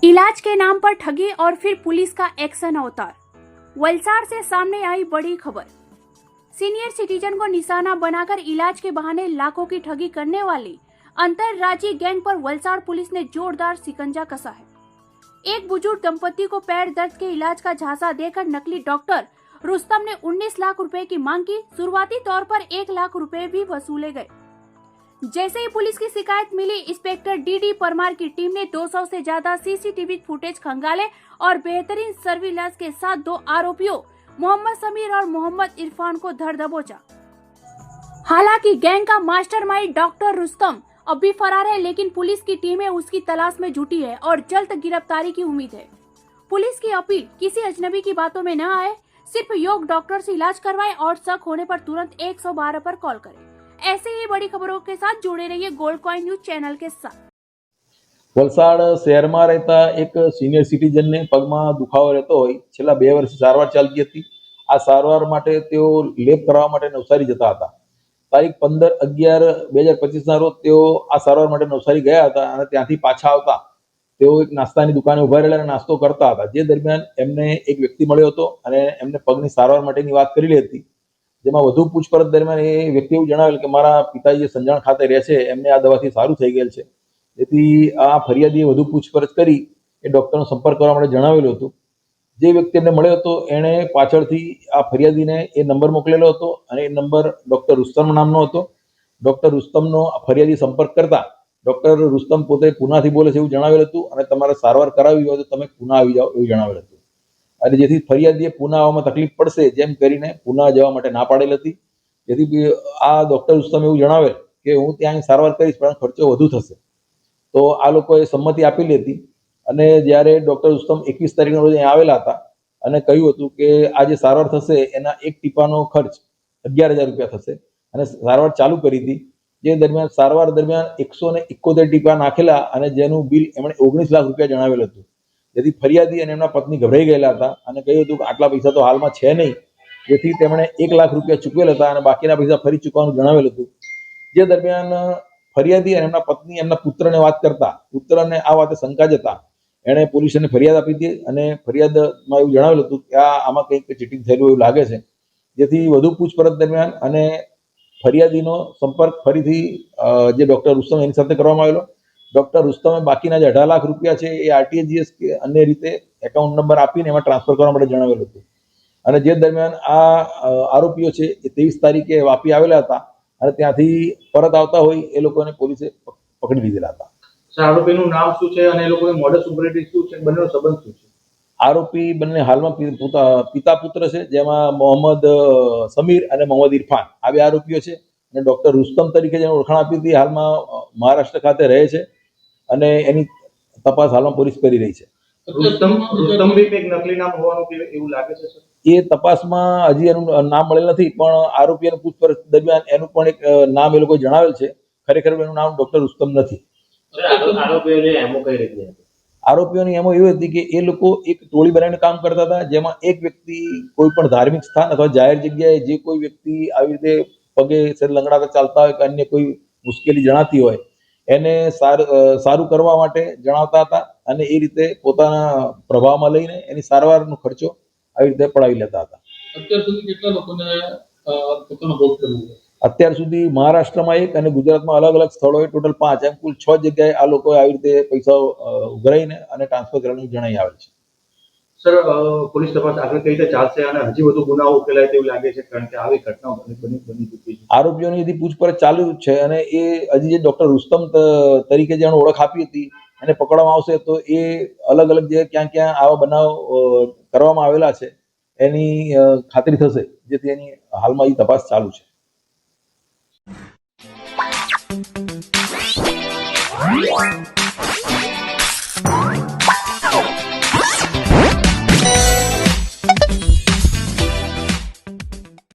इलाज के नाम पर ठगी और फिर पुलिस का एक्शन अवतार। वलसाड़ से सामने आई बड़ी खबर। सीनियर सिटीजन को निशाना बनाकर इलाज के बहाने लाखों की ठगी करने वाली अंतरराज्यीय गैंग पर वलसाड़ पुलिस ने जोरदार शिकंजा कसा है। एक बुजुर्ग दंपति को पैर दर्द के इलाज का झांसा देकर नकली डॉक्टर रुस्तम ने 19 लाख रुपए की मांग की। शुरुआती तौर पर 1 लाख रुपए भी वसूले गए। जैसे ही पुलिस की शिकायत मिली, इंस्पेक्टर डी परमार की टीम ने 200 से ज्यादा सीसीटीवी फुटेज खंगाले और बेहतरीन सर्विलांस के साथ 2 आरोपियों मोहम्मद समीर और मोहम्मद इरफान को धर दबोचा। हालांकि गैंग का मास्टरमाइंड डॉक्टर रुस्तम अब भी फरार है, लेकिन पुलिस की टीमें उसकी तलाश में जुटी है और जल्द गिरफ्तारी की उम्मीद है। पुलिस की अपील, किसी अजनबी की बातों में न आए, सिर्फ योग डॉक्टर से इलाज करवाएं और शक होने पर तुरंत 112 पर कॉल करें। ऐसे ही बड़ी खबरों के साथ जुड़े रहिए गोल्ड कॉइन न्यूज चैनल के साथ। વલસાડ શહેરમાં રહેતા એક સિનિયર સિટીઝનને પગમાં દુખાવો રહેતો હોય, છેલ્લા 2 વર્ષથી સારવાર ચાલતી હતી। આ સારવાર માટે તેઓ લેબ કરવા માટે નવસારી જતા હતા। તારીખ 15/11/2025 રોજ તેઓ આ સારવાર માટે નવસારી ગયા હતા અને ત્યાંથી પાછા આવતા તેઓ એક નાસ્તાની દુકાને ઉભા રહેલા અને નાસ્તો કરતા હતા। જે દરમિયાન એમને એક વ્યક્તિ મળ્યો હતો અને એમને પગની સારવાર માટેની વાત કરેલી હતી, જેમાં વધુ પૂછપરછ દરમિયાન એ વ્યક્તિ એવું જણાવેલ કે મારા પિતાજી સંજાણ ખાતે રહે છે, એમને આ દવાથી સારું થઈ ગયેલ છે। જેથી આ ફરિયાદીએ વધુ પૂછપરછ કરી એ ડોક્ટરનો સંપર્ક કરવા માટે જણાવેલું હતું। જે વ્યક્તિ એમને મળ્યો હતો એણે પાછળથી આ ફરિયાદીને એ નંબર મોકલેલો હતો અને એ નંબર ડોક્ટર રુસ્તમ નામનો હતો। ડોક્ટર રુસ્તમનો ફરિયાદી સંપર્ક કરતા ડોક્ટર રુસ્તમ પોતે પુનાથી બોલે છે એવું જણાવેલ હતું અને તમારે સારવાર કરાવવી હોય તો તમે પુના આવી જાઓ એવું જણાવેલ હતું। અને જેથી ફરિયાદીએ પુના આવવામાં તકલીફ પડશે જેમ કરીને પુના જવા માટે ના પાડેલ હતી। જેથી આ ડોક્ટર રુસ્તમ એવું જણાવેલ કે હું ત્યાં સારવાર કરીશ પણ ખર્ચો વધુ થશે। તો આ લોકોએ સંમતિ આપેલી હતી અને જ્યારે ડોક્ટર રુસ્તમ 21 તારીખના રોજ અહીં આવેલા હતા અને કહ્યું હતું કે આ જે સારવાર થશે એના એક ટીપાનો ખર્ચ 11,000 રૂપિયા થશે અને સારવાર ચાલુ કરી હતી। જે દરમિયાન સારવાર દરમિયાન 171 ટીપા નાખેલા અને જેનું બિલ એમણે 19 લાખ રૂપિયા જણાવેલ હતું। જેથી ફરિયાદી અને એમના પત્ની ગભરાઈ ગયેલા હતા અને કહ્યું હતું કે આટલા પૈસા તો હાલમાં છે નહીં। જેથી તેમણે 1 લાખ રૂપિયા ચૂકવેલ હતા અને બાકીના પૈસા ફરી ચૂકવવાનું જણાવેલ હતું। જે દરમિયાન ફરિયાદી અને એમના પત્ની એમના પુત્રને વાત કરતા પુત્રને આ વાતે શંકા જતા એણે પોલીસને ફરિયાદ આપી હતી અને ફરિયાદમાં એવું જણાવેલું હતું કે આમાં કંઈક ચીટિંગ થયેલું એવું લાગે છે। જેથી વધુ પૂછપરછ દરમિયાન અને ફરિયાદીનો સંપર્ક ફરીથી જે ડોક્ટર રુસ્તમ એની સાથે કરવામાં આવેલો। ડોક્ટર રુસ્તમે બાકીના જે 18 લાખ રૂપિયા છે એ આરટીજીએસ કે અન્ય રીતે એકાઉન્ટ નંબર આપીને એમાં ટ્રાન્સફર કરવા માટે જણાવેલું હતું। અને જે દરમિયાન આ આરોપીઓ છે એ 23 તારીખે વાપી આવેલા હતા અને ત્યાંથી પરત આવતા હોય એ લોકોને પોલીસે પકડી લીધેલા હતા। આરોપીનું નામ શું છે અને એ લોકોની મોડસ ઓપરેન્ડી શું છે, બંનેનો સંબંધ શું છે? આરોપી બંને હાલમાં પિતા પુત્ર છે, જેમાં મોહમ્મદ સમીર અને મોહમ્મદ ઇરફાન આ 2 આરોપીઓ છે અને ડોક્ટર રુસ્તમ તરીકે જેને ઓળખાણ આપી હતી હાલમાં મહારાષ્ટ્ર ખાતે રહે છે અને એની તપાસ હાલમાં પોલીસ કરી રહી છે। રુસ્તમ બી એક નકલી નામ હોવાનું એવું લાગે છે સર? એ તપાસમાં હજી એનું નામ મળેલ નથી, પણ આરોપીઓની પૂછપરછ દરમિયાન એનું પણ એક નામ એ લોકોએ જણાવેલ છે। ખરેખર એનું નામ ડોક્ટર રુસ્તમ નથી। આરોપીઓની એમો એવી હતી કે એ લોકો એક ટોળી બનાવીને કામ કરતા હતા, જેમાં એક વ્યક્તિ કોઈ પણ ધાર્મિક સ્થાન અથવા જાહેર જગ્યાએ જે કોઈ વ્યક્તિ આવી રીતે પગે લંગડાતા ચાલતા હોય કે અન્ય કોઈ મુશ્કેલી જણાતી હોય એને સારું કરવા માટે જણાવતા હતા અને એ રીતે પોતાના પ્રભાવમાં લઈને એની સારવારનો ખર્ચો આવી રીતે પડાવી લેતા હતા। અત્યાર સુધી કેટલા લોકોને પોતાનો ભોગ કરવો? અત્યાર સુધી મહારાષ્ટ્રમાં 1 અને ગુજરાતમાં અલગ અલગ સ્થળોએ ટોટલ 5 એમ કુલ 6 જગ્યાએ આ લોકોએ આવી રીતે પૈસા ઉઘરાઈને અને ટ્રાન્સફર કરવાનું જણાઈ આવેલ છે। સર, પોલીસ તપાસ આગળ કઈ રીતે ચાલશે અને હજી વધુ ગુનાઓ ઉકેલાય તેવું લાગે છે, કારણ કે આવી ઘટનાઓ બની ચૂકી છે? આરોપીઓની હજી પૂછપરછ ચાલુ જ છે અને એ હજી જે ડોક્ટર રુસ્તમ તરીકે જેને ઓળખ આપી હતી એને પકડવામાં આવશે તો એ અલગ અલગ જે ક્યાં ક્યાં આવા બનાવ કરવામાં આવેલા છે એની ખાતરી થશે, જેથી એની હાલમાં એ તપાસ ચાલુ છે। What?